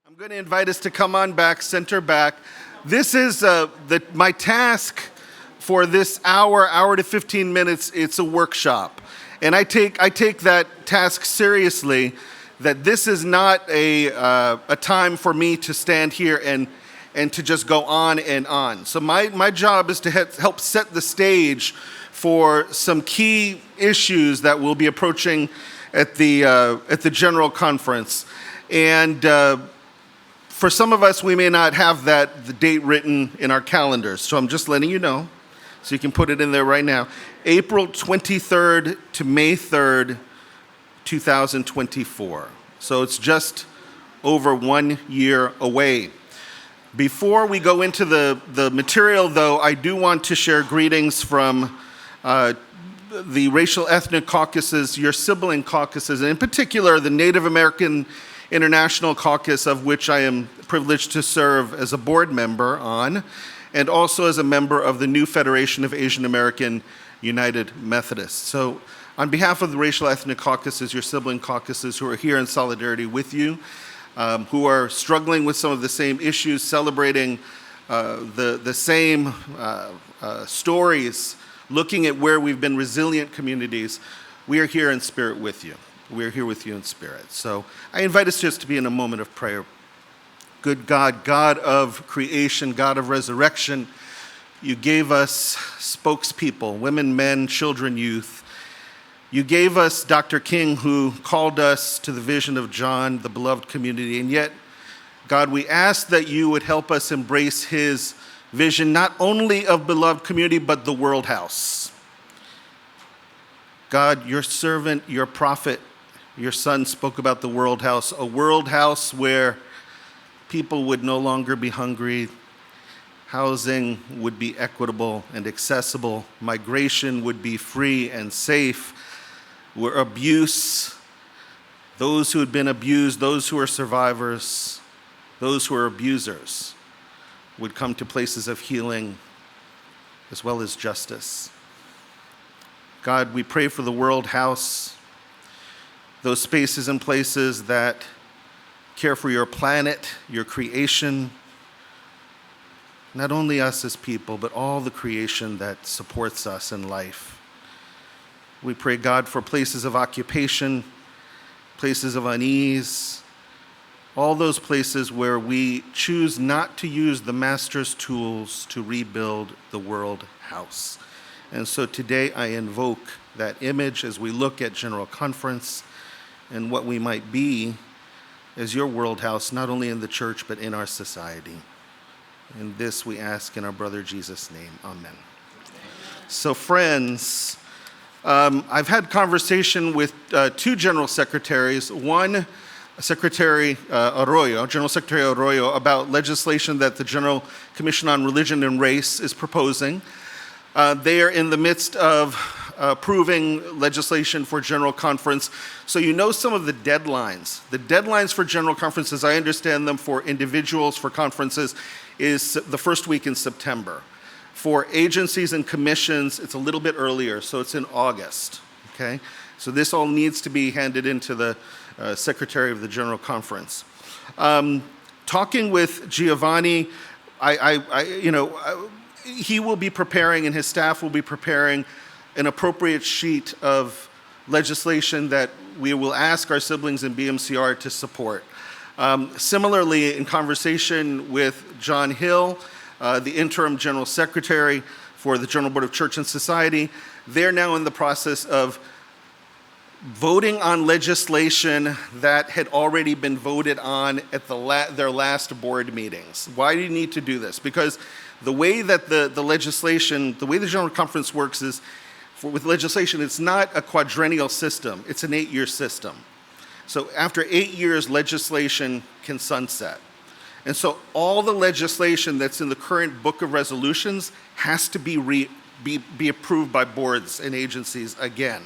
I'm going to invite us to come on back, center back. This is my task for this hour to 15 minutes. It's a workshop. And I take that task seriously, that this is not a time for me to stand here and to just go on and on. So my job is to help set the stage for some key issues that we'll be approaching at the General Conference. And for some of us, we may not have the date written in our calendars, so I'm just letting you know, so you can put it in there right now. April 23rd to May 3rd, 2024. So it's just over 1 year away. Before we go into the material, though, I do want to share greetings from the racial ethnic caucuses, your sibling caucuses, and in particular, the Native American International Caucus, of which I am privileged to serve as a board member on, and also as a member of the new Federation of Asian American United Methodists. So on behalf of the racial ethnic caucuses, your sibling caucuses who are here in solidarity with you, who are struggling with some of the same issues, celebrating the same stories, looking at where we've been resilient communities, we are here in spirit with you. We're here with you in spirit. So I invite us just to be in a moment of prayer. Good God, God of creation, God of resurrection, you gave us spokespeople, women, men, children, youth. You gave us Dr. King, who called us to the vision of John, the beloved community. And yet, God, we ask that you would help us embrace his vision, not only of beloved community, but the world house. God, your servant, your prophet, your son spoke about the world house, a world house where people would no longer be hungry, housing would be equitable and accessible, migration would be free and safe, where abuse, those who had been abused, those who are survivors, those who are abusers, would come to places of healing as well as justice. God, we pray for the world house, those spaces and places that care for your planet, your creation, not only us as people, but all the creation that supports us in life. We pray, God, for places of occupation, places of unease, all those places where we choose not to use the Master's tools to rebuild the world house. And so today I invoke that image as we look at General Conference and what we might be as your world house, not only in the church, but in our society. And this we ask in our brother Jesus' name, amen. So friends, I've had conversation with two general secretaries, one Secretary Arroyo, General Secretary Arroyo, about legislation that the General Commission on Religion and Race is proposing. They are in the midst of approving legislation for General Conference. So you know some of the deadlines. The deadlines for General Conference, as I understand them, for individuals, for conferences, is the first week in September. For agencies and commissions, it's a little bit earlier, so it's in August, okay? So this all needs to be handed into the Secretary of the General Conference. Talking with Giovanni, he will be preparing and his staff will be preparing an appropriate sheet of legislation that we will ask our siblings in BMCR to support. Similarly, in conversation with John Hill, the interim General Secretary for the General Board of Church and Society, they're now in the process of voting on legislation that had already been voted on at their last board meetings. Why do you need to do this? Because the way that the legislation, the way the General Conference works is, with legislation, it's not a quadrennial system, it's an 8-year system. So after 8 years, legislation can sunset. And so all the legislation that's in the current book of resolutions has to be approved by boards and agencies again.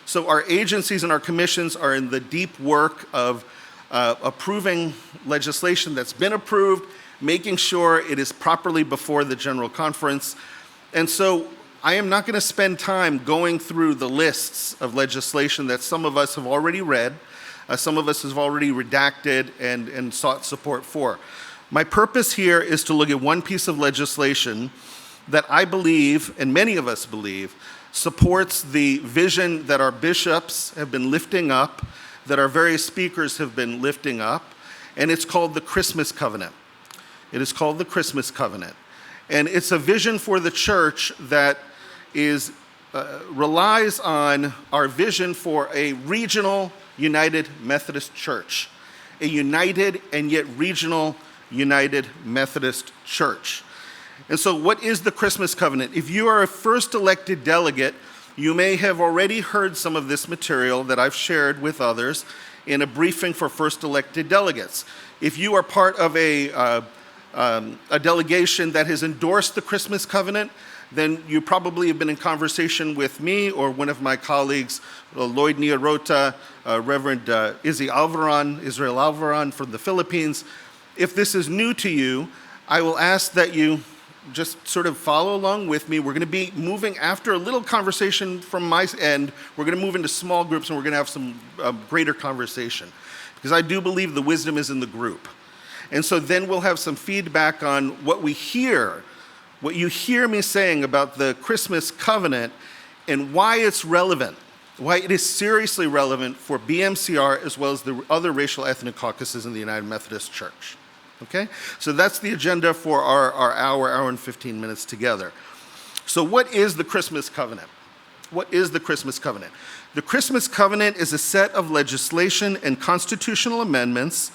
So our agencies and our commissions are in the deep work of approving legislation that's been approved, making sure it is properly before the General Conference. And so I am not going to spend time going through the lists of legislation that some of us have already read. Some of us have already redacted and sought support for. My purpose here is to look at one piece of legislation that I believe, and many of us believe, supports the vision that our bishops have been lifting up, that our various speakers have been lifting up, and it's called the Christmas Covenant. It is called the Christmas Covenant. And it's a vision for the church that relies on our vision for a regional United Methodist Church, a united and yet regional United Methodist Church. And so what is the Christmas Covenant? If you are a first elected delegate, you may have already heard some of this material that I've shared with others in a briefing for first elected delegates. If you are part of a delegation that has endorsed the Christmas Covenant, then you probably have been in conversation with me or one of my colleagues, Lloyd Niarota, Reverend Israel Alvaran from the Philippines. If this is new to you, I will ask that you just sort of follow along with me. We're going to be moving, after a little conversation from my end, we're going to move into small groups and we're going to have some greater conversation. Because I do believe the wisdom is in the group. And so then we'll have some feedback on what we hear, what you hear me saying about the Christmas Covenant and why it's relevant, why it is seriously relevant for BMCR as well as the other racial ethnic caucuses in the United Methodist Church. Okay? So that's the agenda for our hour and 15 minutes together. So what is the Christmas Covenant? What is the Christmas Covenant? The Christmas Covenant is a set of legislation and constitutional amendments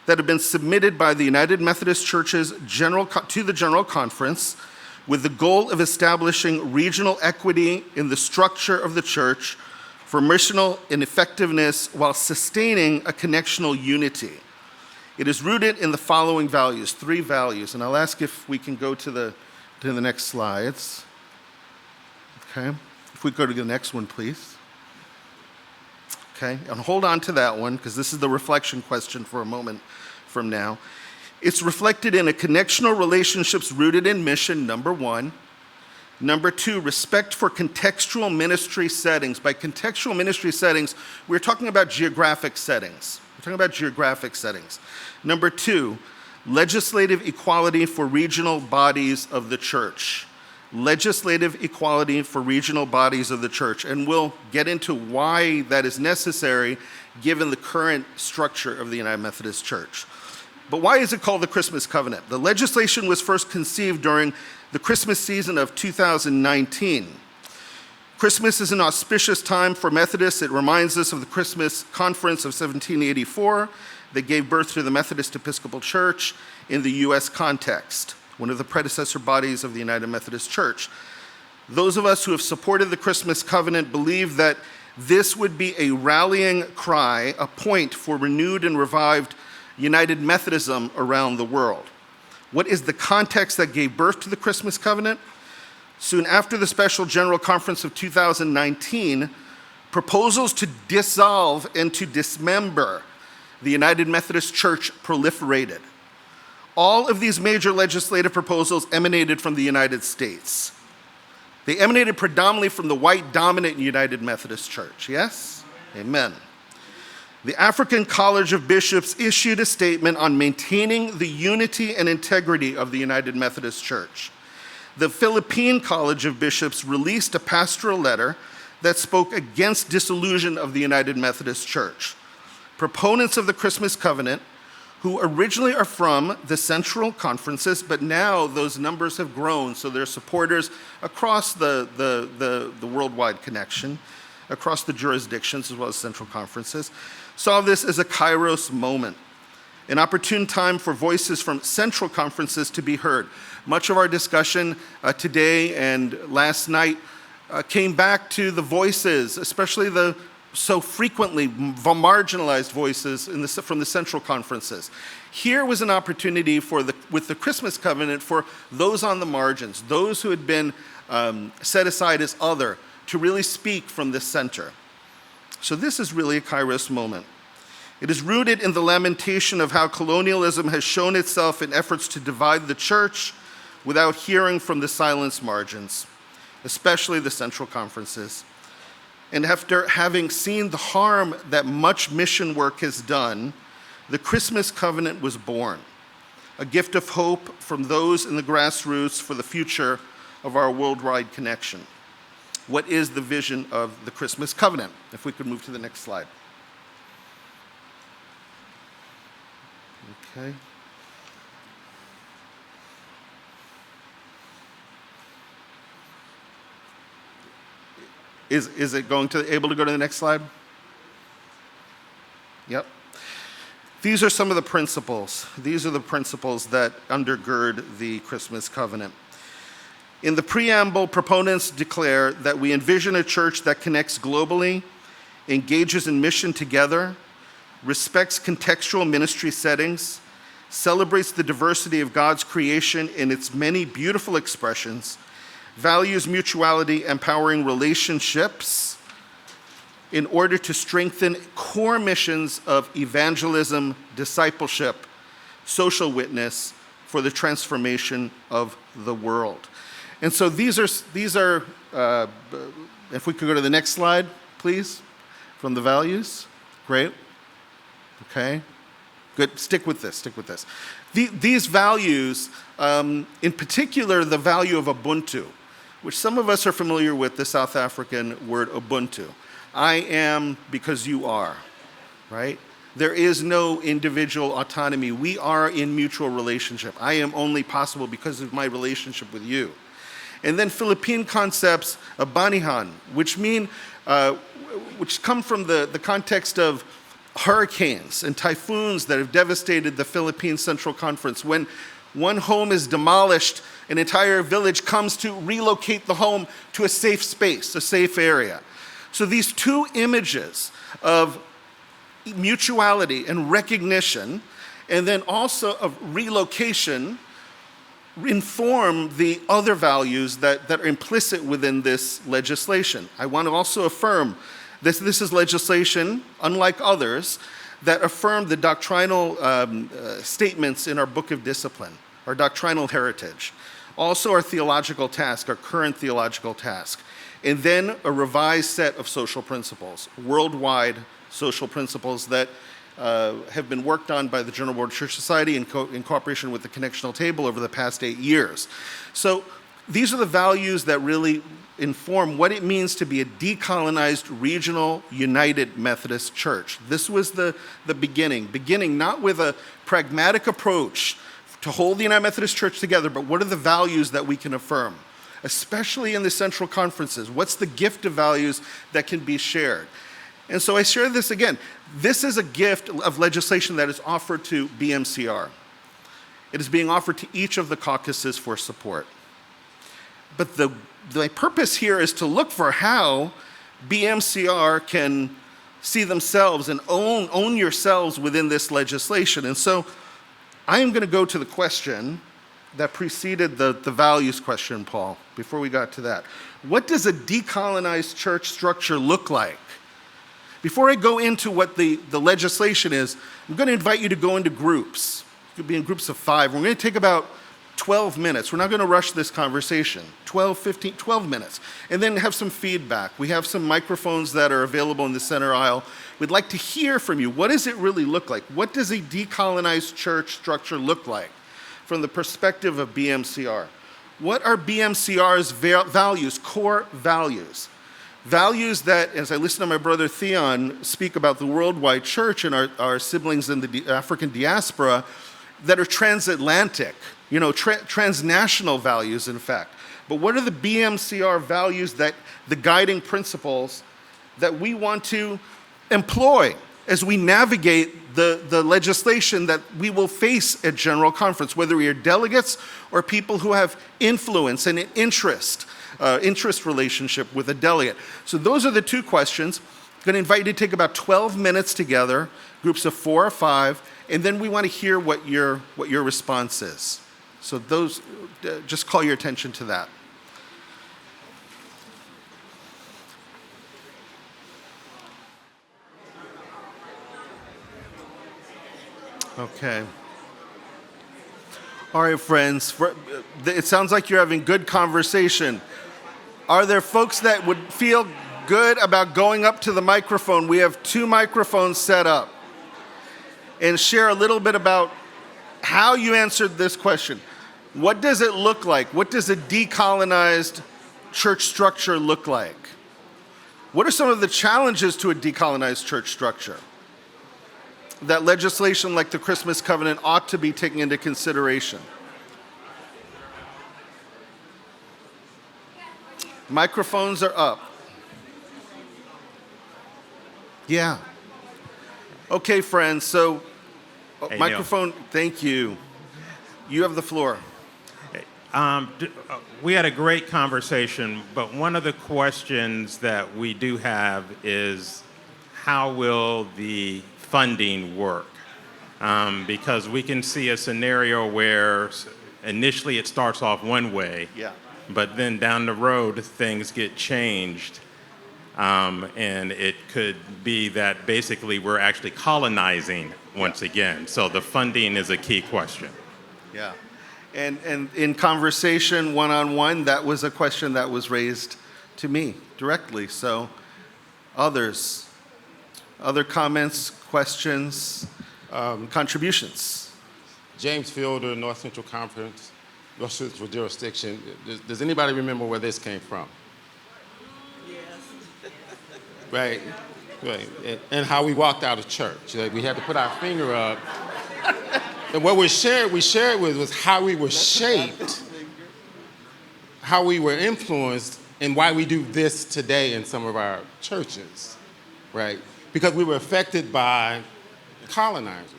that have been submitted by the United Methodist Church's to the General Conference with the goal of establishing regional equity in the structure of the church for missional and effectiveness while sustaining a connectional unity. It is rooted in the following values, 3 values, and I'll ask if we can go to the next slides. Okay, if we go to the next one, please. Okay, and hold on to that one because this is the reflection question for a moment from now. It's reflected in a connectional relationships rooted in mission, number 1. Number 2, respect for contextual ministry settings. By contextual ministry settings, we're talking about geographic settings. We're talking about geographic settings. Number 2, legislative equality for regional bodies of the church. Legislative equality for regional bodies of the church. And we'll get into why that is necessary given the current structure of the United Methodist Church. But why is it called the Christmas Covenant? The legislation was first conceived during the Christmas season of 2019. Christmas is an auspicious time for Methodists. It reminds us of the Christmas Conference of 1784 that gave birth to the Methodist Episcopal Church in the U.S. context, one of the predecessor bodies of the United Methodist Church. Those of us who have supported the Christmas Covenant believe that this would be a rallying cry, a point for renewed and revived United Methodism around the world. What is the context that gave birth to the Christmas Covenant? Soon after the Special General Conference of 2019, proposals to dissolve and to dismember the United Methodist Church proliferated. All of these major legislative proposals emanated from the United States. They emanated predominantly from the white dominant United Methodist Church, yes? Amen. The African College of Bishops issued a statement on maintaining the unity and integrity of the United Methodist Church. The Philippine College of Bishops released a pastoral letter that spoke against dissolution of the United Methodist Church. Proponents of the Christmas Covenant, who originally are from the central conferences, but now those numbers have grown, so they're supporters across the worldwide connection, across the jurisdictions as well as central conferences, saw this as a kairos moment, an opportune time for voices from central conferences to be heard. Much of our discussion today and last night came back to the voices, especially the so frequently marginalized voices from the central conferences. Here was an opportunity with the Christmas Covenant for those on the margins, those who had been set aside as other, to really speak from the center. So this is really a kairos moment. It is rooted in the lamentation of how colonialism has shown itself in efforts to divide the church without hearing from the silenced margins, especially the central conferences. And after having seen the harm that much mission work has done, the Christmas covenant was born, a gift of hope from those in the grassroots for the future of our worldwide connection. What is the vision of the Christmas covenant? If we could move to the next slide. Okay. Is it able to go to the next slide? Yep. These are some of the principles. These are the principles that undergird the Christmas covenant. In the preamble, proponents declare that we envision a church that connects globally, engages in mission together, respects contextual ministry settings, celebrates the diversity of God's creation in its many beautiful expressions, values mutuality, empowering relationships in order to strengthen core missions of evangelism, discipleship, social witness for the transformation of the world. And so these are if we could go to the next slide, please, from the values. Great. Okay. Good. Stick with this. These values, in particular, the value of Ubuntu, which some of us are familiar with, the South African word Ubuntu. I am because you are, right? There is no individual autonomy. We are in mutual relationship. I am only possible because of my relationship with you. And then Philippine concepts of Banihan, which come from the context of hurricanes and typhoons that have devastated the Philippine Central Conference. When one home is demolished, an entire village comes to relocate the home to a safe space, a safe area. So these two images of mutuality and recognition, and then also of relocation, inform the other values that are implicit within this legislation. I want to also affirm this is legislation, unlike others, that affirm the doctrinal statements in our Book of Discipline, our doctrinal heritage. Also our theological task, our current theological task. And then a revised set of social principles, worldwide social principles that have been worked on by the General Board of Church Society in cooperation with the Connectional Table over the past 8 years. So these are the values that really inform what it means to be a decolonized, regional, united Methodist church. This was the beginning not with a pragmatic approach to hold the United Methodist Church together, but what are the values that we can affirm, especially in the central conferences? What's the gift of values that can be shared? And so I share this again. This is a gift of legislation that is offered to BMCR. It is being offered to each of the caucuses for support. But the purpose here is to look for how BMCR can see themselves and own yourselves within this legislation. And so I am going to go to the question that preceded the values question, Paul, before we got to that. What does a decolonized church structure look like? Before I go into what the legislation is, I'm going to invite you to go into groups. You could be in groups of 5. We're going to take about 12 minutes. We're not going to rush this conversation. 12 minutes. And then have some feedback. We have some microphones that are available in the center aisle. We'd like to hear from you. What does it really look like? What does a decolonized church structure look like from the perspective of BMCR? What are BMCR's values, core values? Values that, as I listen to my brother Theon speak about the worldwide church and our siblings in the African diaspora, that are transatlantic, transnational values, in fact. But what are the BMCR values, that the guiding principles that we want to employ as we navigate the legislation that we will face at General Conference, whether we are delegates or people who have influence and an interest relationship with a delegate? So those are the two questions. I'm going to invite you to take about 12 minutes together, groups of 4 or 5, and then we want to hear what your response is. So those, just call your attention to that. Okay. All right, friends. It sounds like you're having good conversation. Are there folks that would feel good about going up to the microphone. We have 2 microphones set up. And share a little bit about how you answered this question. What does it look like? What does a decolonized church structure look like? What are some of the challenges to a decolonized church structure that legislation like the Christmas Covenant ought to be taking into consideration? Microphones are up. Yeah. Okay, friends, so Hey, microphone, thank you. You have the floor. We had a great conversation, but one of the questions that we do have is how will the funding work? Because we can see a scenario where initially it starts off one way, Yeah. but then down the road things get changed. And it could be that basically we're actually colonizing once again. So the funding is a key question. Yeah. And in conversation one-on-one, that was a question that was raised to me directly. So other comments, questions, contributions? James Fielder, North Central Conference, North Central Jurisdiction. Does anybody remember where this came from? Right, and how we walked out of church. Like we had to put our finger up. And what we shared with was how we were shaped, how we were influenced, and why we do this today in some of our churches, right? Because we were affected by colonizers.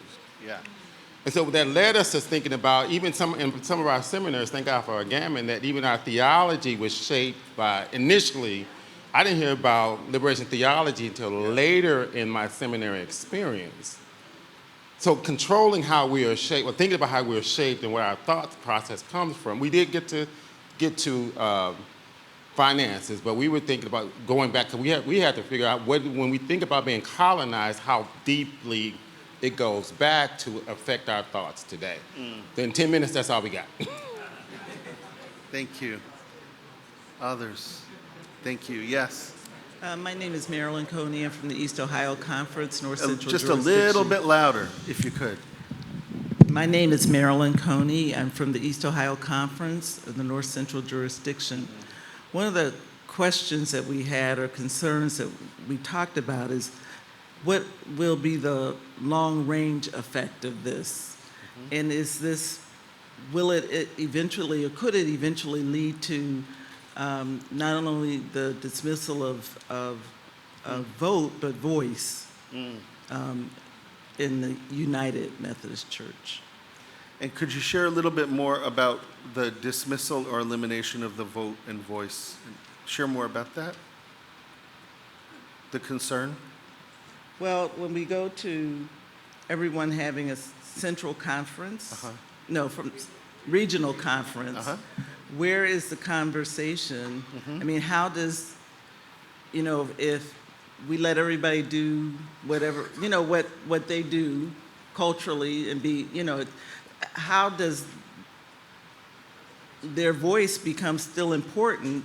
Yeah. And so that led us to thinking about, even in some of our seminaries, thank God for our gammon, that even our theology was shaped by, initially, I didn't hear about liberation theology until later in my seminary experience. So controlling how we are shaped, or thinking about how we are shaped and where our thought process comes from, we did get to finances, but we were thinking about going back, because we had to figure out, when we think about being colonized, how deeply it goes back to affect our thoughts today. Then in 10 minutes, that's all we got. Thank you. Others? Thank you. Yes. My name is Marilyn Coney. I'm from the East Ohio Conference, North Central Just a Jurisdiction. little bit louder, if you could. My name is Marilyn Coney. I'm from the East Ohio Conference of the North Central Jurisdiction. One of the questions that we had, or concerns that we talked about, is what will be the long-range effect of this? And is this, will it eventually, or could it eventually lead to not only the dismissal of vote, but voice in the United Methodist Church? And could you share a little bit more about the dismissal or elimination of the vote and voice? Share more about that? The concern? Well, when we go to everyone having a central conference, from regional conference, where is the conversation? I mean, how does, if we let everybody do whatever, what they do culturally and be, how does their voice become still important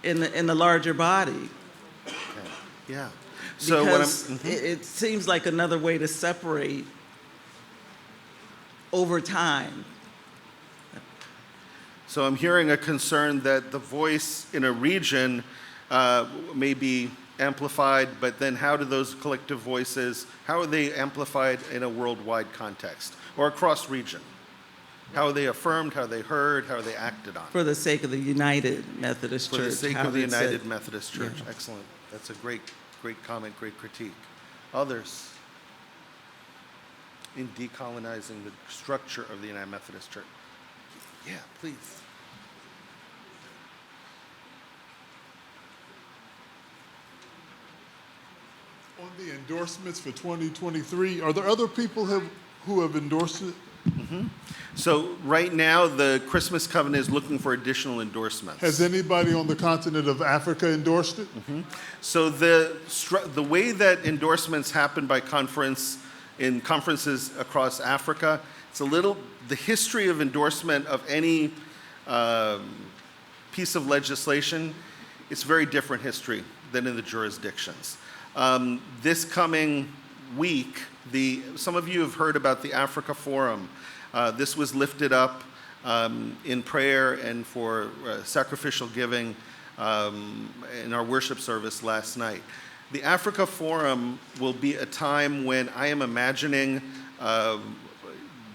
in the larger body? Okay. Yeah. So because it seems like another way to separate over time. So I'm hearing a concern that the voice in a region may be amplified, but then how do those collective voices, how are they amplified in a worldwide context or across region? How are they affirmed, how are they heard, how are they acted on? For the sake of the United Methodist Church. For the sake of the it's United said. Methodist Church. Yeah. Excellent. That's a great comment, great critique. Others in decolonizing the structure of the United Methodist Church. Yeah, please. On the endorsements for 2023, are there other people who have endorsed it? So right now, the Christmas Covenant is looking for additional endorsements. Has anybody on the continent of Africa endorsed it? So the way that endorsements happen by conference in conferences across Africa, it's the history of endorsement of any piece of legislation it's very different history than in the jurisdictions. This coming week, some of you have heard about the Africa Forum. This was lifted up in prayer and for sacrificial giving in our worship service last night. The Africa Forum will be a time when I am imagining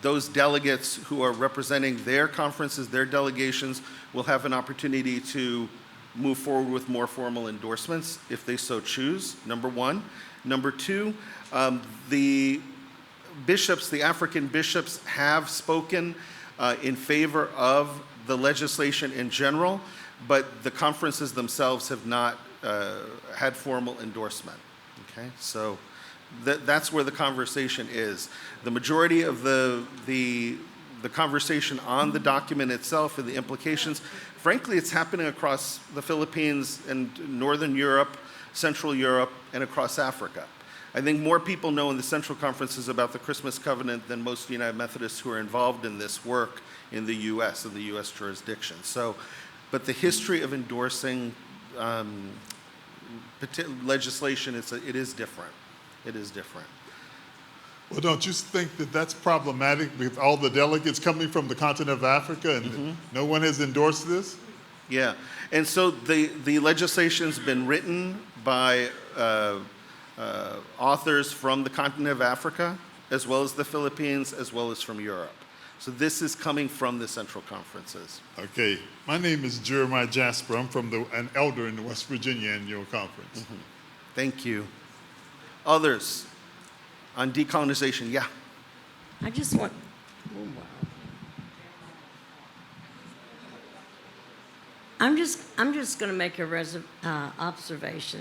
those delegates who are representing their conferences, their delegations, will have an opportunity to move forward with more formal endorsements if they so choose, number one. Number two, the bishops, the African bishops, have spoken in favor of the legislation in general, but the conferences themselves have not had formal endorsement. Okay, so that's where the conversation is. The majority of the conversation on the document itself and the implications, frankly, it's happening across the Philippines and Northern Europe, Central Europe, and across Africa. I think more people know in the Central Conferences about the Christmas Covenant than most United Methodists who are involved in this work in the U.S., in the U.S. jurisdiction. So, but the history of endorsing legislation, it is different. It is different. Well, don't you think that that's problematic with all the delegates coming from the continent of Africa and no one has endorsed this? Yeah, and so the legislation's been written by authors from the continent of Africa, as well as the Philippines, as well as from Europe. So this is coming from the Central Conferences. Okay, my name is Jeremiah Jasper. I'm from an elder in the West Virginia Annual Conference. Thank you. Others on decolonization, yeah. I just want, oh, wow. I'm just going to make a observation.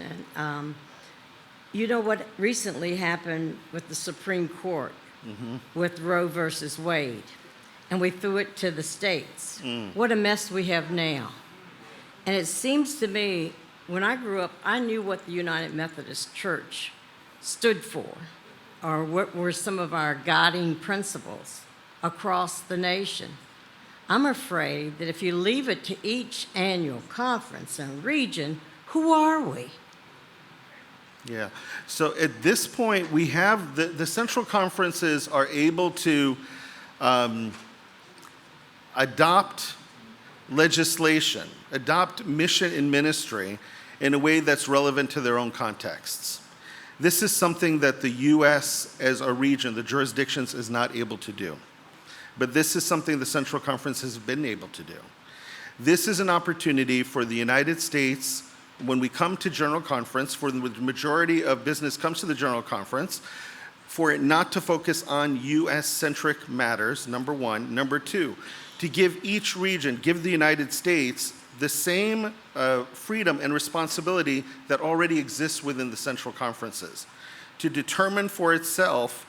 You know what recently happened with the Supreme Court with Roe versus Wade, and we threw it to the states. What a mess we have now. And it seems to me, when I grew up, I knew what the United Methodist Church stood for, or what were some of our guiding principles across the nation. I'm afraid that if you leave it to each annual conference and region, who are we? Yeah. So at this point, we have the Central Conferences are able to adopt legislation, adopt mission and ministry in a way that's relevant to their own contexts. This is something that the U.S. as a region, the jurisdictions, is not able to do. But this is something the Central Conference has been able to do. This is an opportunity for the United States, when we come to General Conference, for the majority of business comes to the General Conference, for it not to focus on U.S.-centric matters, number one. Number two, to give each region, give the United States the same freedom and responsibility that already exists within the Central Conferences, to determine for itself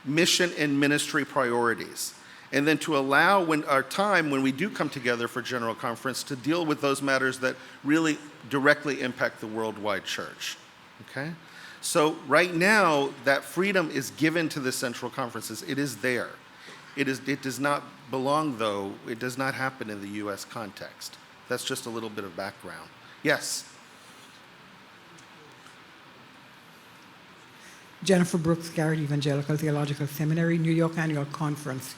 mission and ministry priorities, and then to allow when we do come together for General Conference to deal with those matters that really directly impact the worldwide church, okay? So right now, that freedom is given to the Central Conferences. It is there. It does not belong, though, it does not happen in the U.S. context. That's just a little bit of background. Yes? Jennifer Brooks, Garrett Evangelical Theological Seminary, New York Annual Conference.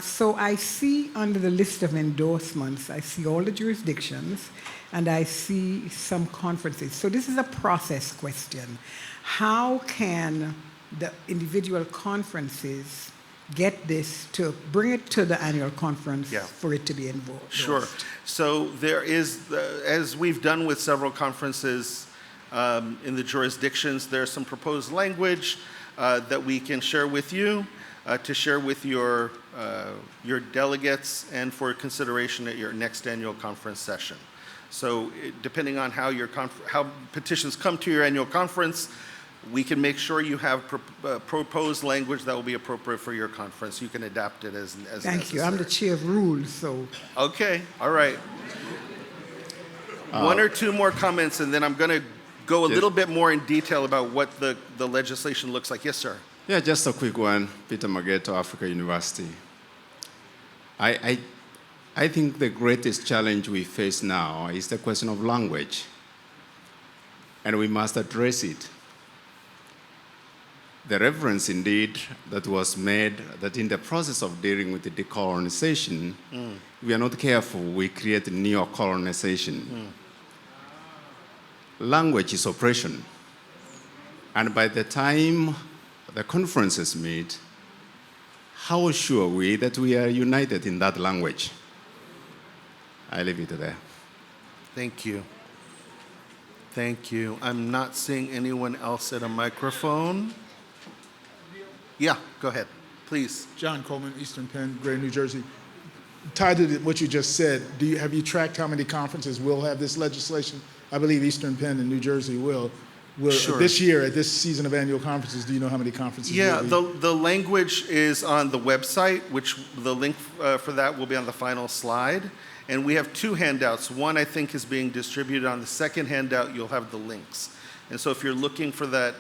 So I see under the list of endorsements, I see all the jurisdictions, and I see some conferences. So this is a process question. How can the individual conferences get this to bring it to the annual conference for it to be involved? Sure. So there is, as we've done with several conferences in the jurisdictions, there's some proposed language that we can share with you, to share with your delegates and for consideration at your next annual conference session. So depending on how how petitions come to your annual conference, we can make sure you have proposed language that will be appropriate for your conference. You can adapt it as Thank necessary. you. I'm the chair of rules, so. Okay, all right. One or two more comments, and then I'm going to go a little bit more in detail about what the legislation looks like. Yes, sir. Yeah, just a quick one. Peter Mageto, Africa University. I I think the greatest challenge we face now is the question of language, and we must address it. The reference indeed that was made that in the process of dealing with the decolonization, we are not careful, we create neo-colonization. Language is oppression. And by the time the conferences meet, how sure are we that we are united in that language? I leave it there. Thank you. Thank you. I'm not seeing anyone else at a microphone. Yeah, go ahead, please. John Coleman, Eastern Penn, Gray, New Jersey. Tied to what you just said, have you tracked how many conferences will have this legislation? I believe Eastern Penn and New Jersey will. Sure. This year, at this season of annual conferences, do you know how many conferences Yeah, will be? the language is on the website, which the link for that will be on the final slide. And we have two handouts. One, I think, is being distributed. On the second handout, you'll have the links. And so if you're looking for that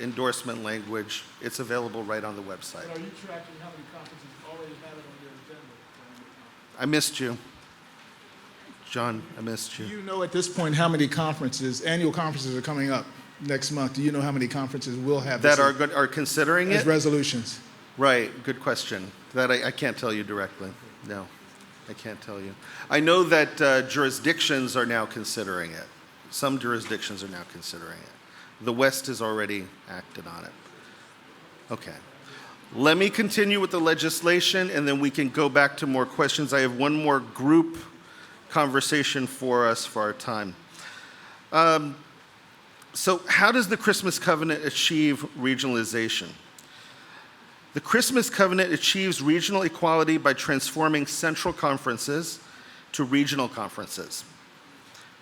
endorsement language, it's available right on the website. But are you tracking how many conferences already have it on your agenda? I missed you. John, I missed Do you. you know at this point how many annual conferences are coming up next month? Do you know how many conferences will have That this are considering as it? resolutions? Right, good question. That I can't tell you directly. No, I can't tell you. I know that jurisdictions are now considering it. Some jurisdictions are now considering it. The West has already acted on it. Okay. Let me continue with the legislation, and then we can go back to more questions. I have one more group conversation for us for our time. So how does the Christmas Covenant achieve regionalization? The Christmas Covenant achieves regional equality by transforming central conferences to regional conferences.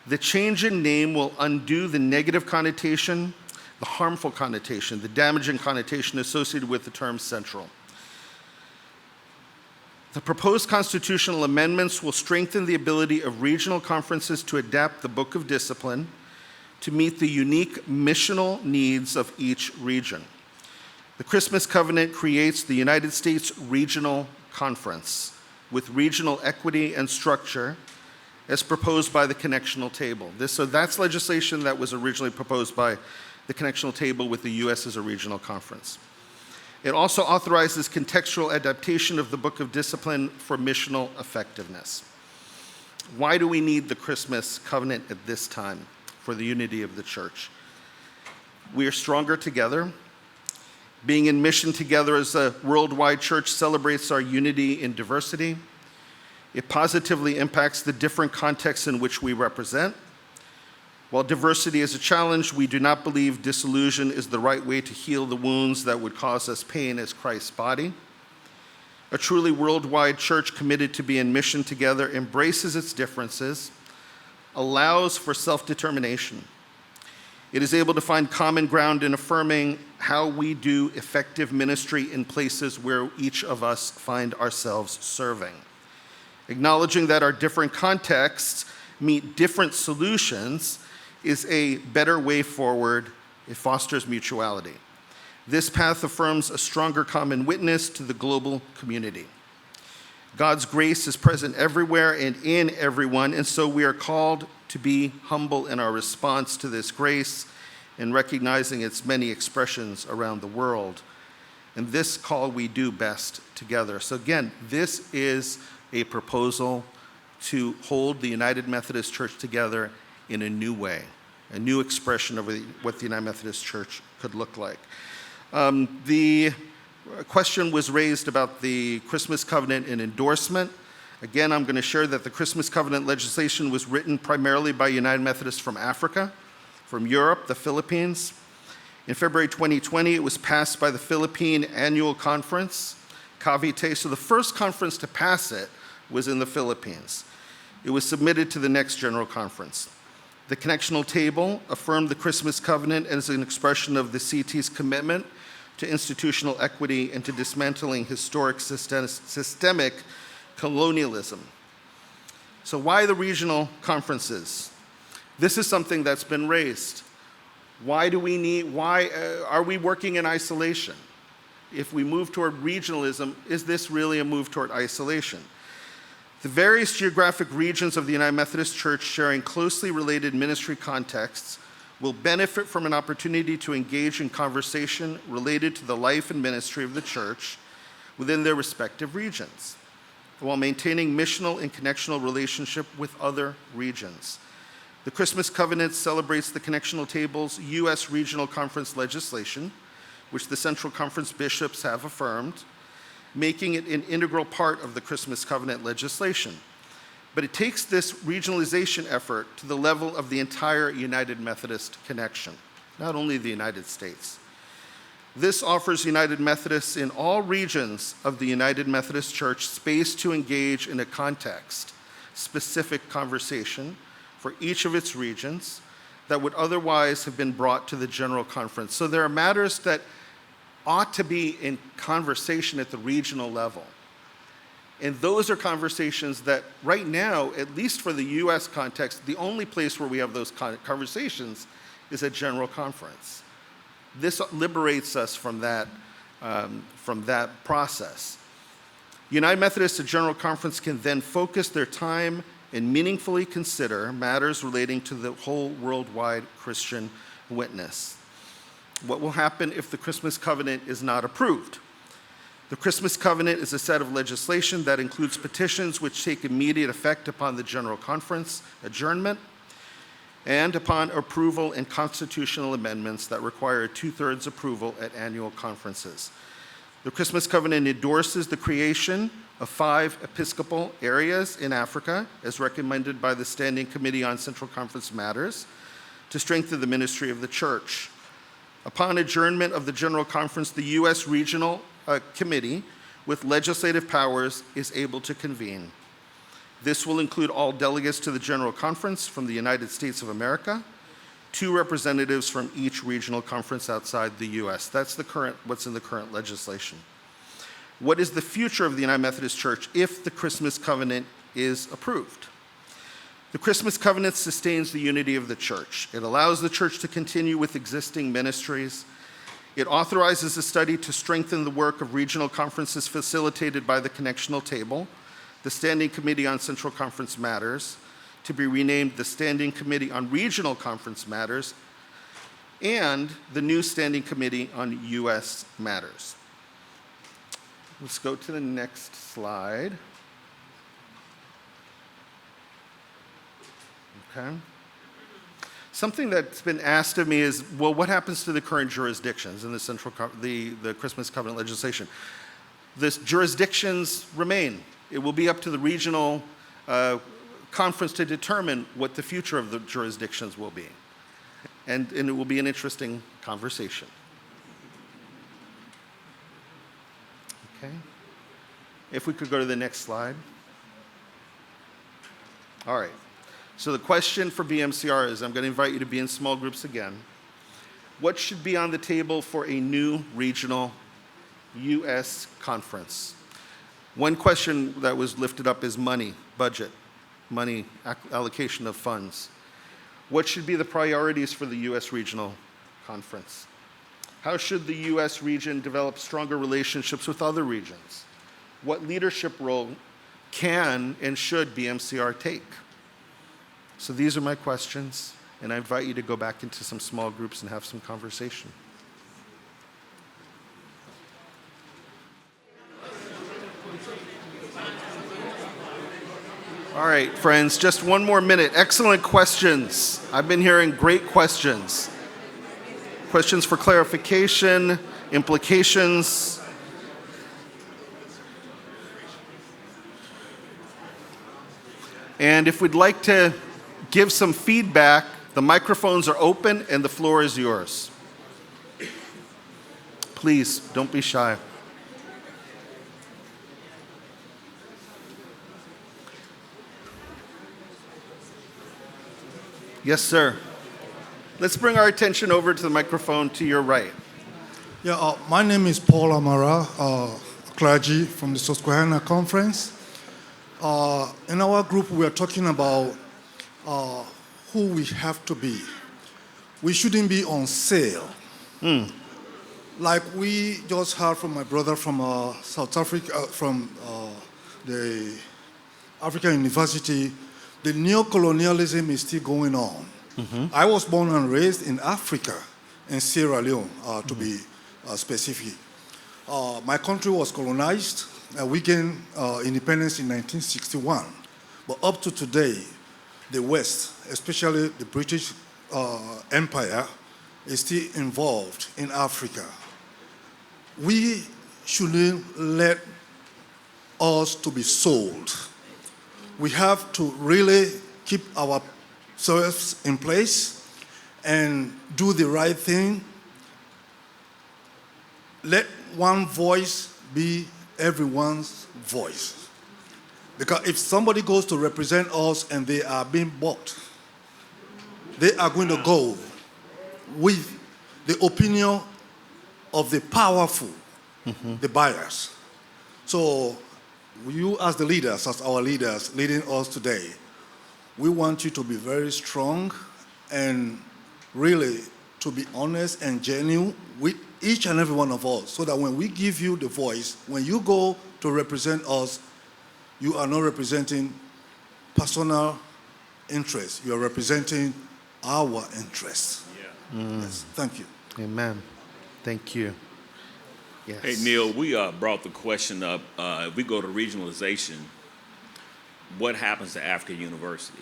The change in name will undo the negative connotation, the harmful connotation, the damaging connotation associated with the term central. The proposed constitutional amendments will strengthen the ability of regional conferences to adapt the Book of Discipline to meet the unique missional needs of each region. The Christmas Covenant creates the United States Regional Conference with regional equity and structure as proposed by the Connectional Table. So that's legislation that was originally proposed by the Connectional Table with the U.S. as a regional conference. It also authorizes contextual adaptation of the Book of Discipline for missional effectiveness. Why do we need the Christmas Covenant at this time for the unity of the church? We are stronger together. Being in mission together as a worldwide church celebrates our unity in diversity. It positively impacts the different contexts in which we represent. While diversity is a challenge, we do not believe disillusion is the right way to heal the wounds that would cause us pain as Christ's body. A truly worldwide church committed to be in mission together embraces its differences, allows for self-determination. It is able to find common ground in affirming how we do effective ministry in places where each of us find ourselves serving. Acknowledging that our different contexts meet different solutions is a better way forward. It fosters mutuality. This path affirms a stronger common witness to the global community. God's grace is present everywhere and in everyone, and so we are called to be humble in our response to this grace and recognizing its many expressions around the world. And this call we do best together. So again, this is a proposal to hold the United Methodist Church together in a new way, a new expression of what the United Methodist Church could look like. The question was raised about the Christmas Covenant and endorsement. Again, I'm going to share that the Christmas Covenant legislation was written primarily by United Methodists from Africa, from Europe, the Philippines. In February 2020, it was passed by the Philippine Annual Conference, Cavite. So the first conference to pass it was in the Philippines. It was submitted to the next General Conference. The Connectional Table affirmed the Christmas Covenant as an expression of the CT's commitment to institutional equity and to dismantling historic systemic colonialism. So why the regional conferences? This is something that's been raised. Why are we working in isolation? If we move toward regionalism, is this really a move toward isolation? The various geographic regions of the United Methodist Church sharing closely related ministry contexts will benefit from an opportunity to engage in conversation related to the life and ministry of the church within their respective regions, while maintaining missional and connectional relationship with other regions. The Christmas Covenant celebrates the Connectional Table's U.S. Regional Conference legislation, which the Central Conference bishops have affirmed, making it an integral part of the Christmas Covenant legislation. But it takes this regionalization effort to the level of the entire United Methodist connection, not only the United States. This offers United Methodists in all regions of the United Methodist Church space to engage in a context-specific conversation for each of its regions that would otherwise have been brought to the General Conference. So there are matters that ought to be in conversation at the regional level. And those are conversations that right now, at least for the US context, the only place where we have those conversations is at General Conference. This liberates us from that process. United Methodists at General Conference can then focus their time and meaningfully consider matters relating to the whole worldwide Christian witness. What will happen if the Christmas Covenant is not approved? The Christmas Covenant is a set of legislation that includes petitions which take immediate effect upon the General Conference adjournment and upon approval and constitutional amendments that require a 2/3 approval at annual conferences. The Christmas Covenant endorses the creation of 5 Episcopal areas in Africa, as recommended by the Standing Committee on Central Conference Matters, to strengthen the ministry of the Church. Upon adjournment of the General Conference, the U.S. Regional Committee, with legislative powers, is able to convene. This will include all delegates to the General Conference from the United States of America, 2 representatives from each regional conference outside the U.S. That's what's in the current legislation. What is the future of the United Methodist Church if the Christmas Covenant is approved? The Christmas Covenant sustains the unity of the church. It allows the church to continue with existing ministries. It authorizes a study to strengthen the work of regional conferences facilitated by the Connectional Table, the Standing Committee on Central Conference Matters, to be renamed the Standing Committee on Regional Conference Matters, and the new Standing Committee on U.S. Matters. Let's go to the next slide. Okay. Something that's been asked of me is, well, what happens to the current jurisdictions in the Christmas Covenant legislation? The jurisdictions remain. It will be up to the regional conference to determine what the future of the jurisdictions will be. And it will be an interesting conversation. Okay. If we could go to the next slide. All right. So the question for BMCR is, I'm going to invite you to be in small groups again. What should be on the table for a new regional U.S. conference? One question that was lifted up is money, budget, money, allocation of funds. What should be the priorities for the U.S. regional conference? How should the U.S. region develop stronger relationships with other regions? What leadership role can and should BMCR take? So these are my questions, and I invite you to go back into some small groups and have some conversation. All right, friends, just one more minute. Excellent questions. I've been hearing great questions. Questions for clarification, implications. And if we'd like to give some feedback, the microphones are open and the floor is yours. Please, don't be shy. Yes, sir. Let's bring our attention over to the microphone to your right. Yeah, my name is Paul Amara, clergy from the Susquehanna Conference. In our group, we are talking about who we have to be. We shouldn't be on sale. Like we just heard from my brother from South Africa, from the African University, the neo-colonialism is still going on. I was born and raised in Africa, in Sierra Leone, to be specific. My country was colonized, and we gained independence in 1961. But up to today, the West, especially the British Empire, is still involved in Africa. We shouldn't let us to be sold. We have to really keep ourselves in place and do the right thing. Let one voice be everyone's voice. Because if somebody goes to represent us and they are being bought, they are going to go with the opinion of the powerful, the buyers. So you as the leaders, as our leaders leading us today, we want you to be very strong and really to be honest and genuine with each and every one of us, so that when we give you the voice, when you go to represent us, you are not representing personal interests. You are representing our interests. Yes, thank you. Amen. Thank you. Yes. Hey, Neal, we brought the question up. If we go to regionalization, what happens to Africa University?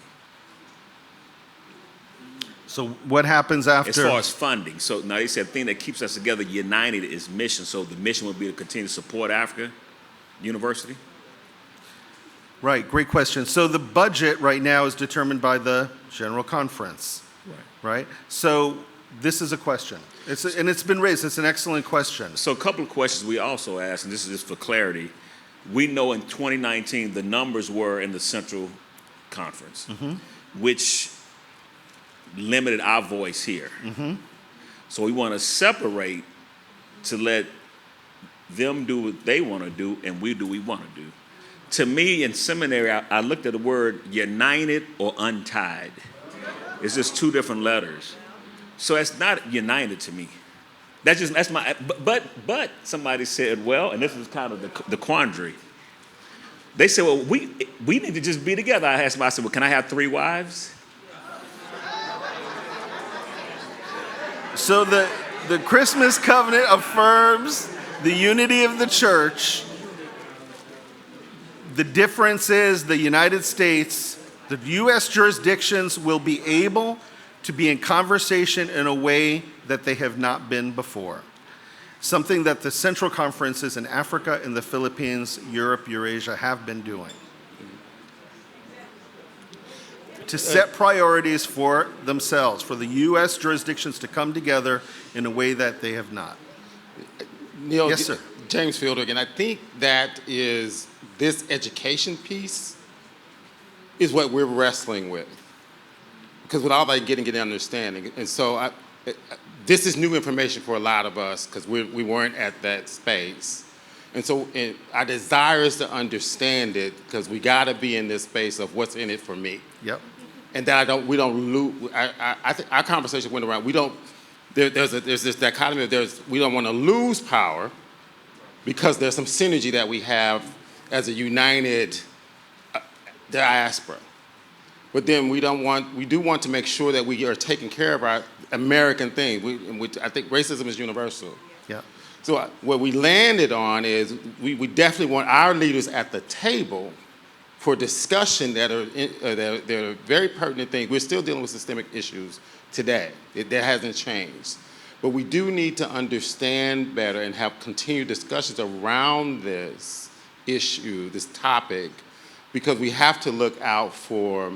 So what happens after? As far as funding. So now they said the thing that keeps us together, united, is mission. So the mission would be to continue to support Africa University? Right, great question. So the budget right now is determined by the General Conference, right? So this is a question. And it's been raised. It's an excellent question. So a couple of questions we also asked, and this is just for clarity. We know in 2019 the numbers were in the Central Conference, which limited our voice here. So we want to separate to let them do what they want to do and we do what we want to do. To me, in seminary, I looked at the word united or untied. It's just two different letters. So it's not united to me. That's my, but somebody said, well, and this is kind of the quandary. They said, well, we need to just be together. I asked them, I said, well, can I have 3 wives? So the Christmas covenant affirms the unity of the church. The difference is the United States, the U.S. jurisdictions will be able to be in conversation in a way that they have not been before. Something that the Central Conferences in Africa and the Philippines, Europe, Eurasia have been doing. To set priorities for themselves, for the U.S. jurisdictions to come together in a way that they have not. Neal, Yes, sir. James Fielder again. I think that is this education piece is what we're wrestling with, because with all that getting understanding, and so this is new information for a lot of us because we weren't at that space, and so our desire is to understand it because we got to be in this space of what's in it for me. Yep. And that we don't lose. I think our conversation went around. We don't. There's this dichotomy of we don't want to lose power because there's some synergy that we have as a united diaspora. But then we do want to make sure that we are taking care of our American thing. I think racism is universal. Yeah. So what we landed on is we definitely want our leaders at the table for discussion that are very pertinent things. We're still dealing with systemic issues today. That hasn't changed. But we do need to understand better and have continued discussions around this issue, this topic, because we have to look out for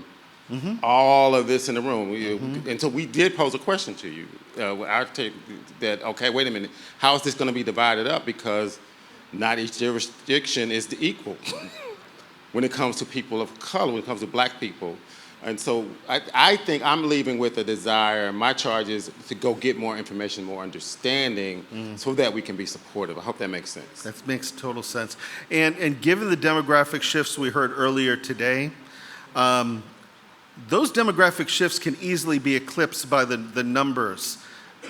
all of this in the room. And so we did pose a question to you. I take that, okay, wait a minute, how is this going to be divided up? Because not each jurisdiction is the equal when it comes to people of color, when it comes to black people. And so I think I'm leaving with a desire. My charge is to go get more information, more understanding, so that we can be supportive. I hope that makes sense. That makes total sense. And given the demographic shifts we heard earlier today, those demographic shifts can easily be eclipsed by the numbers,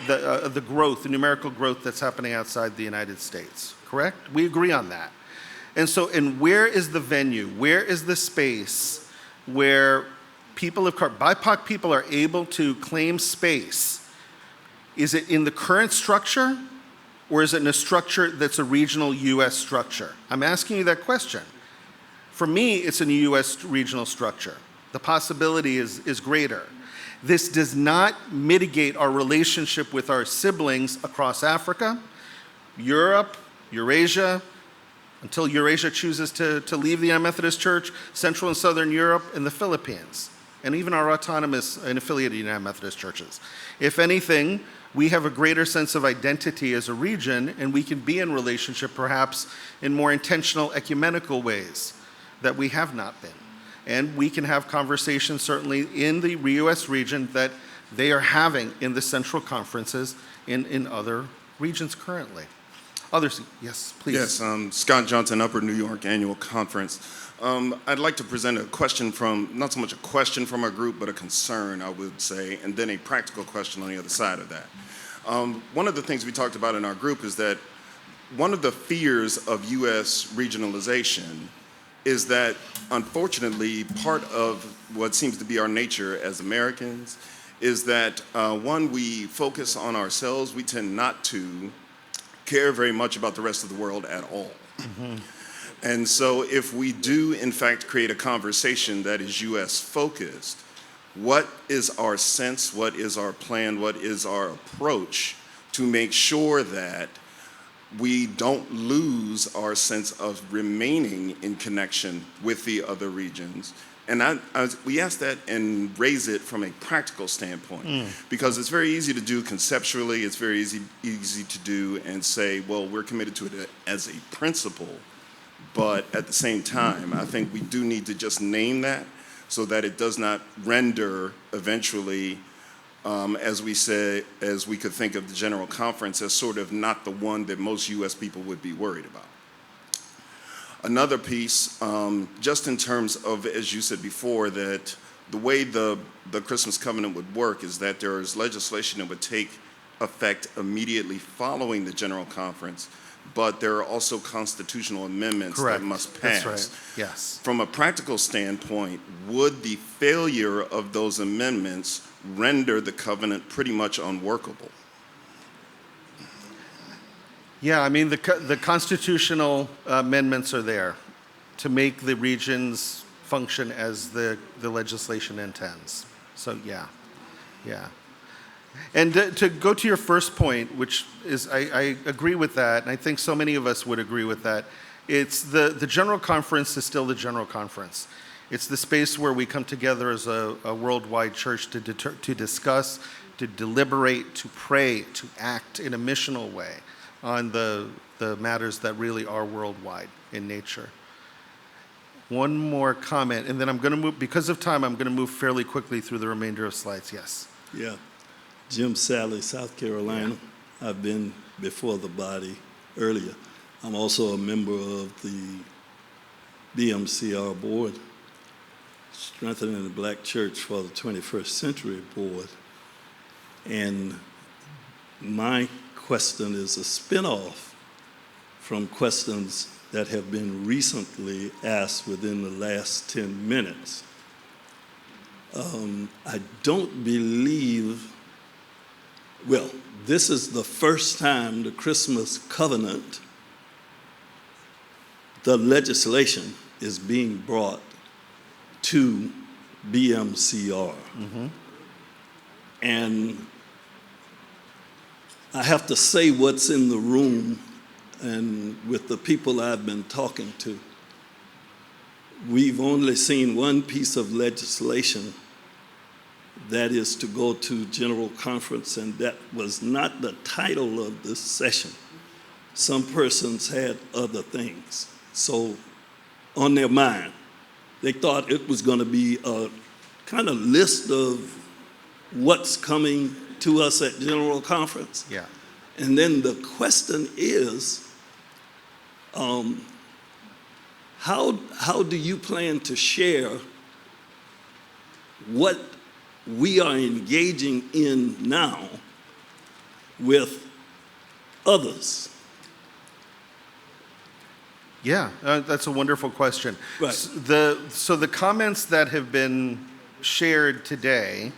the growth, the numerical growth that's happening outside the United States, correct? We agree on that. And where is the venue? Where is the space where people of color, BIPOC people are able to claim space? Is it in the current structure, or is it in a structure that's a regional U.S. structure? I'm asking you that question. For me, it's in a U.S. regional structure. The possibility is greater. This does not mitigate our relationship with our siblings across Africa, Europe, Eurasia, until Eurasia chooses to leave the United Methodist Church, Central and Southern Europe, and the Philippines, and even our autonomous and affiliated United Methodist churches. If anything, we have a greater sense of identity as a region, and we can be in relationship perhaps in more intentional ecumenical ways that we have not been. And we can have conversations certainly in the U.S. region that they are having in the central conferences in other regions currently. Others, yes, please. Yes, Scott Johnson, Upper New York Annual Conference. I'd like to present a question from, not so much a question from our group, but a concern, I would say, and then a practical question on the other side of that. One of the things we talked about in our group is that one of the fears of U.S. regionalization is that, unfortunately, part of what seems to be our nature as Americans is that, one, we focus on ourselves. We tend not to care very much about the rest of the world at all. Mm-hmm. And so if we do, in fact, create a conversation that is U.S. focused, what is our sense, what is our plan, what is our approach to make sure that we don't lose our sense of remaining in connection with the other regions? And we ask that and raise it from a practical standpoint, because it's very easy to do conceptually, it's very easy to do and say, well, we're committed to it as a principle, but at the same time, I think we do need to just name that so that it does not render eventually, as we could think of the General Conference as sort of not the one that most U.S. people would be worried about. Another piece, just in terms of, as you said before, that the way the Christmas Covenant would work is that there is legislation that would take effect immediately following the General Conference, but there are also constitutional amendments Correct. that must pass. That's right. Yes. From a practical standpoint, would the failure of those amendments render the covenant pretty much unworkable? Yeah, I mean, the constitutional amendments are there to make the regions function as the legislation intends. So, yeah. And to go to your first point, which is, I agree with that, and I think so many of us would agree with that. It's the General Conference is still the General Conference. It's the space where we come together as a worldwide church to discuss, to deliberate, to pray, to act in a missional way on the matters that really are worldwide in nature. One more comment, and then I'm going to move, because of time, I'm going to move fairly quickly through the remainder of slides. Yes. Yeah. Jim Sally, South Carolina. Yeah. I've been before the body earlier. I'm also a member of the BMCR board, Strengthening the Black Church for the 21st Century board. And my question is a spinoff from questions that have been recently asked within the last 10 minutes. I don't believe, well, this is the first time the Christmas Covenant, the legislation is being brought to BMCR. Mm-hmm. And I have to say what's in the room and with the people I've been talking to. We've only seen one piece of legislation that is to go to General Conference, and that was not the title of this session. Some persons had other things. So on their mind, they thought it was going to be a kind of list of what's coming to us at General Conference. Yeah. And then the question is, how do you plan to share what we are engaging in now with others? Yeah, that's a wonderful question. Right. So the comments that have been shared today,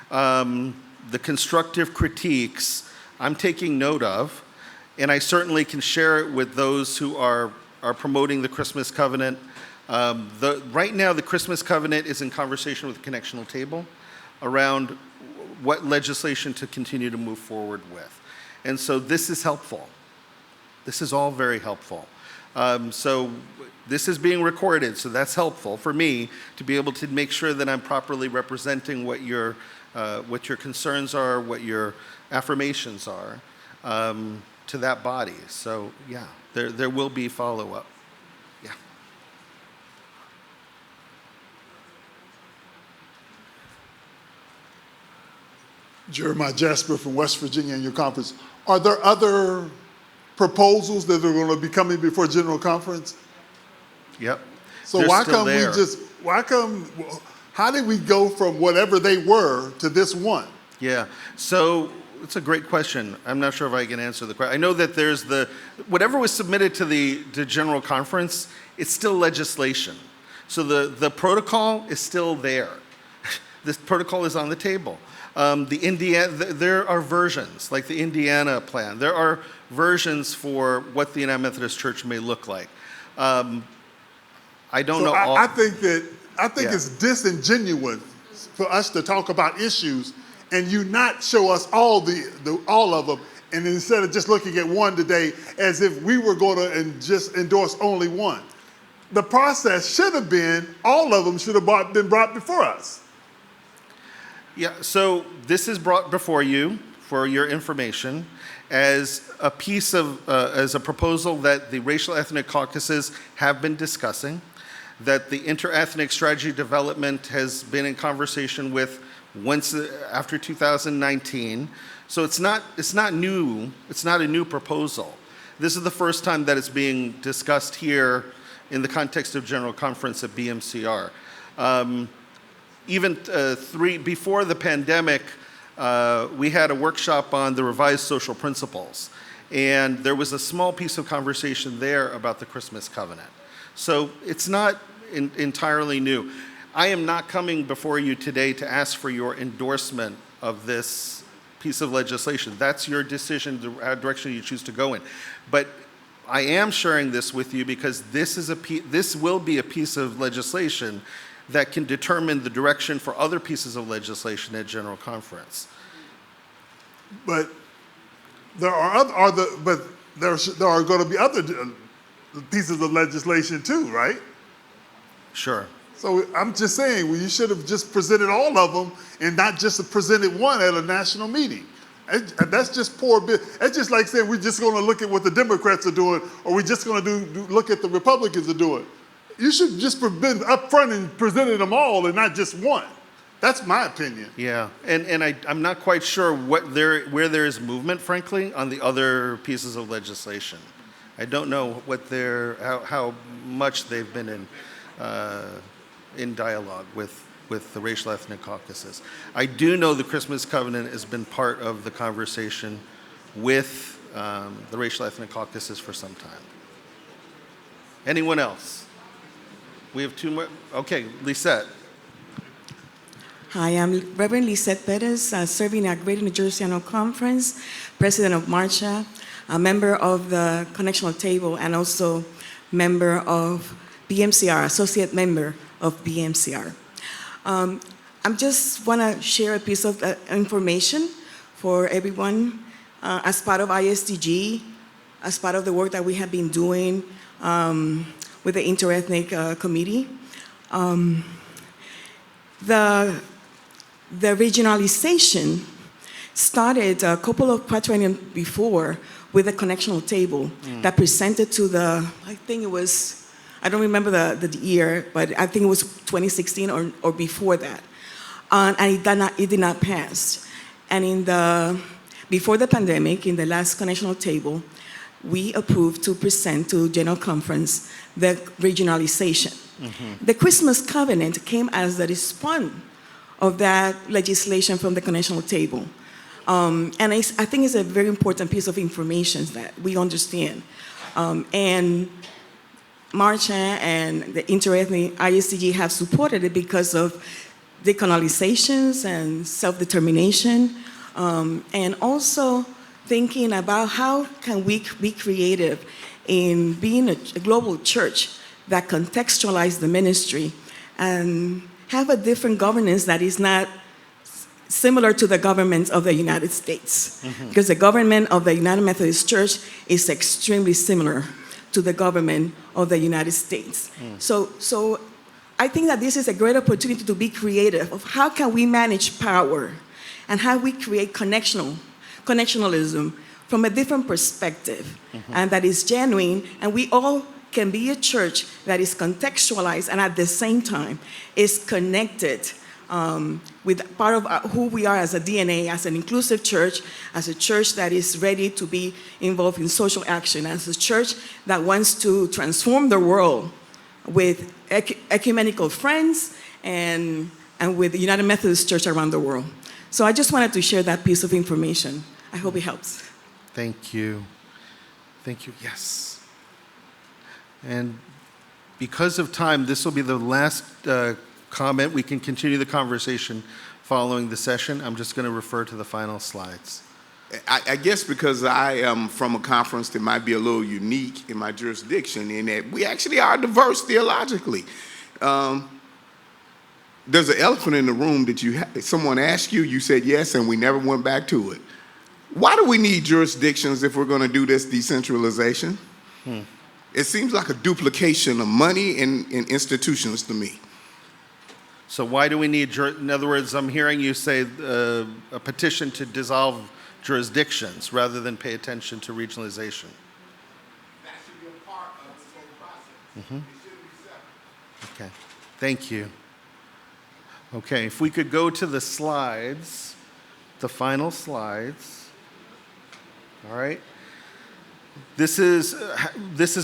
the constructive critiques, I'm taking note of, and I certainly can share it with those who are promoting the Christmas Covenant. Right now, the Christmas Covenant is in conversation with the Connectional Table around what legislation to continue to move forward with. And so this is helpful. This is all very helpful. So this is being recorded, so that's helpful for me to be able to make sure that I'm properly representing what your concerns are, what your affirmations are to that body. So yeah, there will be follow-up. Yeah. Jeremiah Jasper from West Virginia Annual Conference. Are there other proposals that are going to be coming before General Conference? Yep. So They're why still come there. how did we go from whatever they were to this one? Yeah, so it's a great question. I'm not sure if I can answer the question. I know that there's whatever was submitted to the General Conference, it's still legislation. So the protocol is still there. This protocol is on the table. There are versions, like the Indiana plan. There are versions for what the United Methodist Church may look like. I don't know all. I think it's disingenuous for us to talk about issues and you not show us all of them, and instead of just looking at one today as if we were going to just endorse only one. The process should have been all of them should have been brought before us. Yeah, so this is brought before you for your information as a piece of, as a proposal that the racial ethnic caucuses have been discussing, that the interethnic strategy development has been in conversation with once after 2019. So it's not new, it's not a new proposal. This is the first time that it's being discussed here in the context of General Conference at BMCR. Even before the pandemic, we had a workshop on the revised social principles. And there was a small piece of conversation there about the Christmas covenant. So it's not entirely new. I am not coming before you today to ask for your endorsement of this piece of legislation. That's your decision, the direction you choose to go in. But I am sharing this with you because this will be a piece of legislation that can determine the direction for other pieces of legislation at General Conference. But there are going to be other pieces of legislation too, right? Sure. So I'm just saying, well, you should have just presented all of them and not just presented one at a national meeting. And that's just poor business. That's just like saying we're just going to look at what the Democrats are doing, or we're just going to look at the Republicans are doing. You should just have been up front and presented them all and not just one. That's my opinion. Yeah, and I'm not quite sure where there is movement, frankly, on the other pieces of legislation. I don't know how much they've been in dialogue with the racial ethnic caucuses. I do know the Christmas Covenant has been part of the conversation with the racial ethnic caucuses for some time. Anyone else? We have two more. Okay, Lisette. Hi, I'm Reverend Lisette Perez, serving at Greater New Jersey Annual Conference, president of MARCHA, a member of the Connectional Table, and also member of BMCR, associate member of BMCR. I just want to share a piece of information for everyone as part of ISDG, as part of the work that we have been doing with the Interethnic Committee. The regionalization started a couple of quaternions before with a connectional table that presented to I think it was, I don't remember the year, but I think it was 2016 or before that. And it did not pass. And before the pandemic, in the last connectional table, we approved to present to General Conference the regionalization. Mm-hmm. The Christmas Covenant came as the response of that legislation from the connectional table. And I think it's a very important piece of information that we understand. And Marchand and the interethnic ISCG have supported it because of decolonizations and self-determination, and also thinking about how can we be creative in being a global church that contextualize the ministry and have a different governance that is not similar to the government of the United States. Because the government of the United Methodist Church is extremely similar to the government of the United States. So I think that this is a great opportunity to be creative of how can we manage power and how we create connectionalism from a different perspective, and that is genuine, and we all can be a church that is contextualized and at the same time is connected with part of who we are as a DNA, as an inclusive church, as a church that is ready to be involved in social action, as a church that wants to transform the world with ecumenical friends and with the United Methodist Church around the world. So I just wanted to share that piece of information. I hope it helps. Thank you. Thank you. Yes. And because of time, this will be the last comment. We can continue the conversation following the session. I'm just going to refer to the final slides. I guess because I am from a conference that might be a little unique in my jurisdiction in that we actually are diverse theologically. There's an elephant in the room that someone asked you, you said yes, and we never went back to it. Why do we need jurisdictions if we're going to do this decentralization? It seems like a duplication of money and institutions to me. So why do we need, in other words, I'm hearing you say a petition to dissolve jurisdictions rather than pay attention to regionalization. That should be a part of this whole process. It shouldn't be separate. Okay, thank you. Okay, if we could go to the slides, the final slides. All right. This is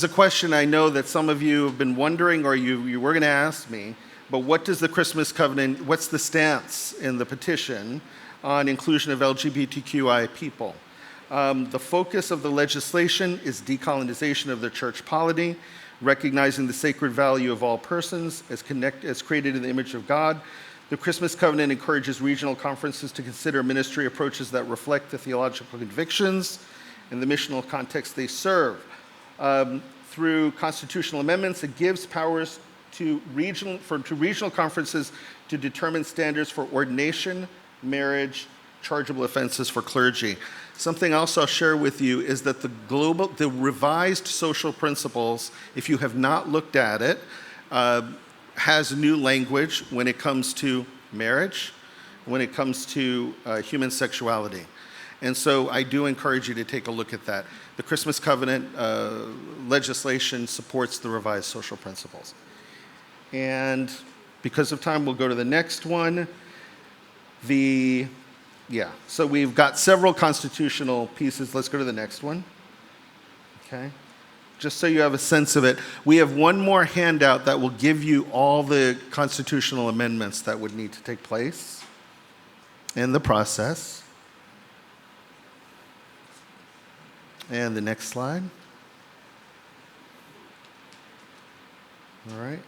a question I know that some of you have been wondering, or you were going to ask me, but what does the Christmas Covenant, what's the stance in the petition on inclusion of LGBTQI people? The focus of the legislation is decolonization of the church polity, recognizing the sacred value of all persons as created in the image of God. The Christmas Covenant encourages regional conferences to consider ministry approaches that reflect the theological convictions and the missional context they serve. Through constitutional amendments, it gives powers to regional conferences to determine standards for ordination, marriage, chargeable offenses for clergy. Something else I'll share with you is that the revised social principles, if you have not looked at it, has new language when it comes to marriage, when it comes to human sexuality. And so I do encourage you to take a look at that. The Christmas Covenant legislation supports the revised social principles. And because of time, we'll go to the next one. So we've got several constitutional pieces. Let's go to the next one. Okay. Just so you have a sense of it, we have one more handout that will give you all the constitutional amendments that would need to take place in the process. And the next slide. All right.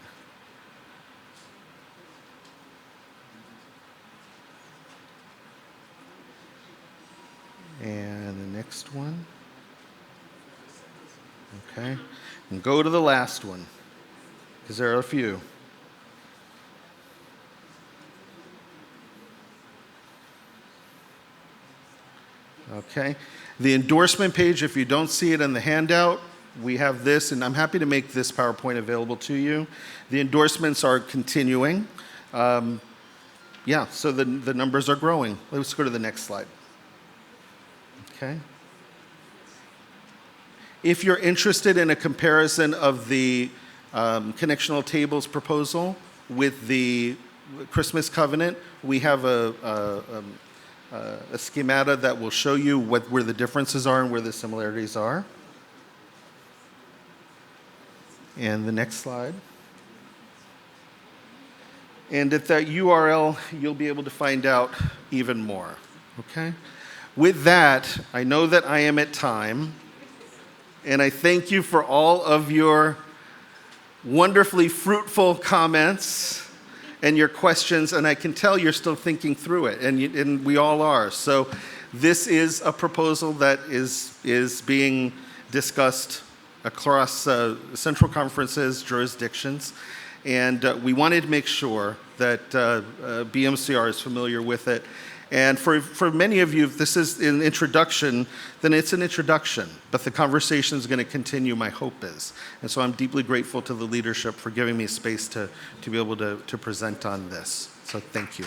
And the next one. Okay. And go to the last one, because there are a few. Okay. The endorsement page, if you don't see it in the handout, we have this, and I'm happy to make this PowerPoint available to you. The endorsements are continuing. So the numbers are growing. Let's go to the next slide. Okay. If you're interested in a comparison of the connectional tables proposal with the Christmas Covenant, we have a schemata that will show you where the differences are and where the similarities are. And the next slide. And at that URL, you'll be able to find out even more. Okay? With that, I know that I am at time, and I thank you for all of your wonderfully fruitful comments and your questions, and I can tell you're still thinking through it, and we all are. So this is a proposal that is being discussed across central conferences, jurisdictions, and we wanted to make sure that BMCR is familiar with it. And for many of you, if this is an introduction, then it's an introduction. But the conversation is going to continue, my hope is. And so I'm deeply grateful to the leadership for giving me space to be able to present on this. So thank you.